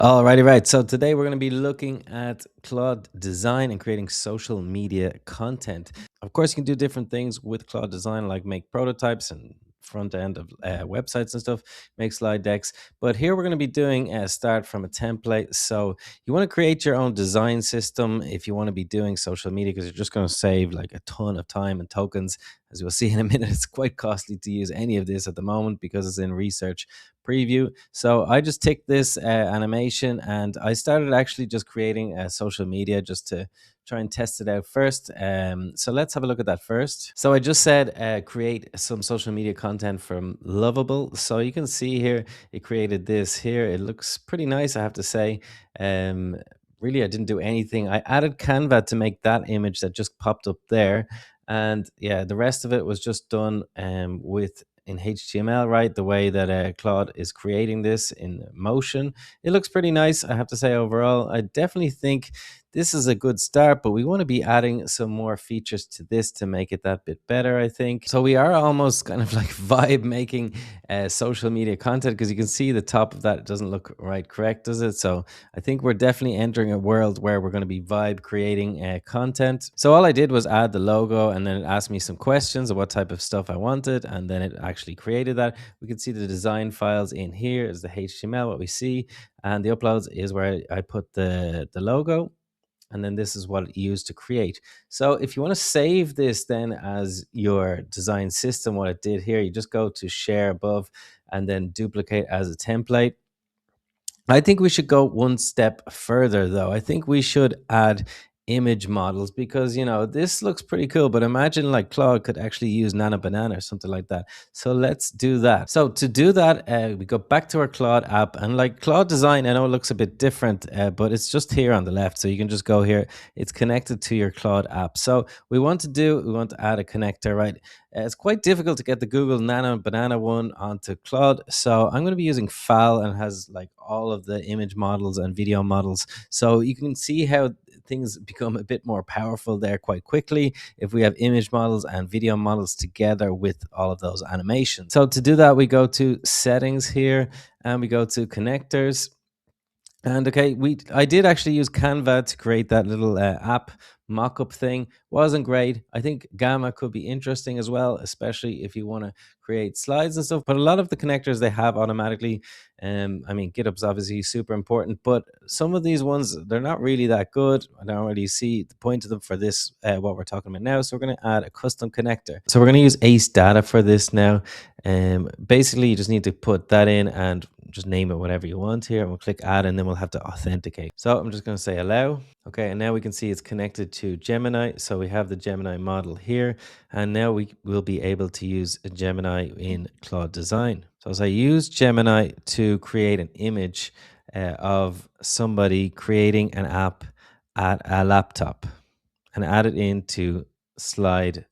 Alrighty, right. So today we're going to be looking at Claude Design and creating social media content. Of course, you can do different things with Claude Design, like make prototypes and front end of websites and stuff, make slide decks. But here we're going to be doing a start from a template. So you want to create your own design system if you want to be doing social media, because you're just going to save like a ton of time and tokens. As we'll see in a minute, it's quite costly to use any of this at the moment because it's in research preview. So I just ticked this animation and I started actually just creating a social media just to try and test it out first. So let's have a look at that first. So I just said create some social media content from Lovable. So you can see here, it created this here. It looks pretty nice, I have to say. Um, Really, I didn't do anything. I added Canva to make that image that just popped up there. And yeah, the rest of it was just done with in HTML, right? The way that Claude is creating this in motion. It looks pretty nice, I have to say, overall. I definitely think this is a good start, but we want to be adding some more features to this to make it that bit better, I think. So we are almost kind of like vibe making social media content, because you can see the top of that, it doesn't look right correct, does it? So I think we're definitely entering a world where we're going to be vibe creating content. So all I did was add the logo, and then it asked me some questions of what type of stuff I wanted, and then it actually created that. We can see the design files in here is the HTML, what we see, and the uploads is where I put the logo, and then this is what it used to create. So if you want to save this then as your design system, what it did here, you just go to share above and then duplicate as a template. I think we should go one step further, though. I think we should add image models, because this looks pretty cool, but imagine like Claude could actually use Nano Banana or something like that. So let's do that. So to do that, we go back to our Claude app, and like Claude Design, I know it looks a bit different, but it's just here on the left, so you can just go here. It's connected to your Claude app. So we want to add a connector, right? It's quite difficult to get the Google Nano Banana one onto Claude. So I'm going to be using FAL, and has like all of the image models and video models. So you can see how things become a bit more powerful there quite quickly if we have image models and video models together with all of those animations. So to do that, we go to settings here and we go to connectors. And okay, I did actually use Canva to create that little app mock-up thing. Wasn't great. I think Gamma could be interesting as well, especially if you want to create slides and stuff. But a lot of the connectors they have automatically. I mean, GitHub's obviously super important, but some of these ones, they're not really that good. I don't really see the point of them for this, what we're talking about now. So we're going to add a custom connector. So we're going to use Ace Data for this now. Basically, you just need to put that in and just name it whatever you want here, and we'll click add, and then we'll have to authenticate. So I'm just going to say allow. Okay, and now we can see it's connected to Gemini. So we have the Gemini model here, and now we will be able to use a Gemini in Claude Design. So as I use Gemini to create an image of somebody creating an app at a laptop and add it into slide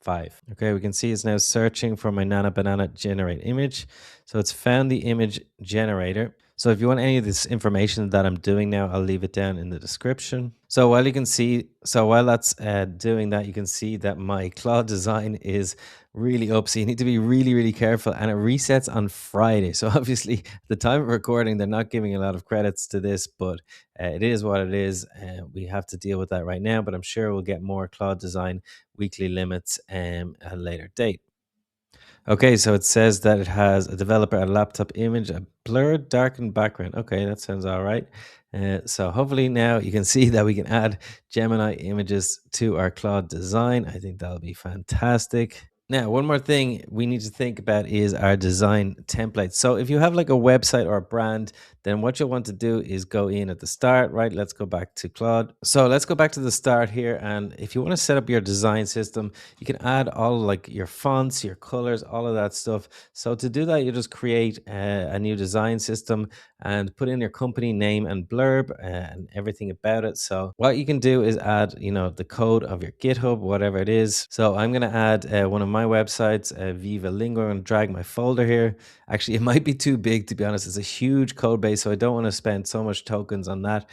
5. Okay, we can see it's now searching for my Nano Banana generate image. So it's found the image generator. So if you want any of this information that I'm doing now, I'll leave it down in the description. So while that's doing that, you can see that my Claude Design is really up. So you need to be really, really careful, and it resets on Friday. So obviously, at the time of recording, they're not giving a lot of credits to this, but it is what it is. We have to deal with that right now, but I'm sure we'll get more Claude Design weekly limits at a later date. Okay, so it says that it has a developer, a laptop image, a blurred, darkened background. Okay, that sounds all right. So hopefully now you can see that we can add Gemini images to our Claude Design. I think that'll be fantastic. Now, one more thing we need to think about is our design template. So if you have like a website or a brand, then what you'll want to do is go in at the start, right? Let's go back to Claude. So let's go back to the start here. And if you want to set up your design system, you can add all like your fonts, your colors, all of that stuff. So to do that, you just create a new design system and put in your company name and blurb and everything about it. So what you can do is add, the code of your GitHub, whatever it is. So I'm going to add one of my websites, Viva Lingua. I'm going to drag my folder here. Actually, it might be too big, to be honest. It's a huge code base, so I don't want to spend so much tokens on that.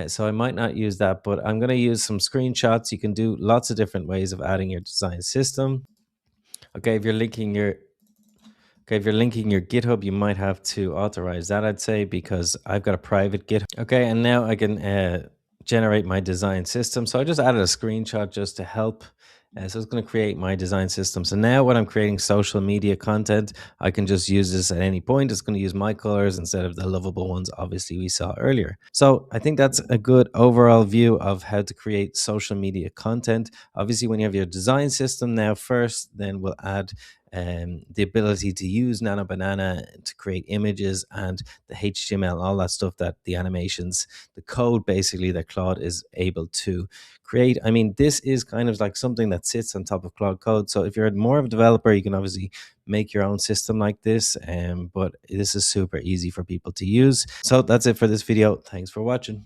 So I might not use that, but I'm going to use some screenshots. You can do lots of different ways of adding your design system. Okay, if you're linking your Okay, if you're linking your GitHub, you might have to authorize that, I'd say, because I've got a private GitHub. Okay, and now I can generate my design system. So I just added a screenshot just to help. So it's going to create my design system. So now when I'm creating social media content, I can just use this at any point. It's going to use my colors instead of the lovable ones, obviously, we saw earlier. So I think that's a good overall view of how to create social media content. Obviously, when you have your design system now first, then we'll add the ability to use Nano Banana to create images and the HTML, all that stuff that the animations, the code basically that Claude is able to create. I mean, this is kind of like something that sits on top of Claude Code. So if you're more of a developer, you can obviously make your own system like this. But this is super easy for people to use. So that's it for this video. Thanks for watching.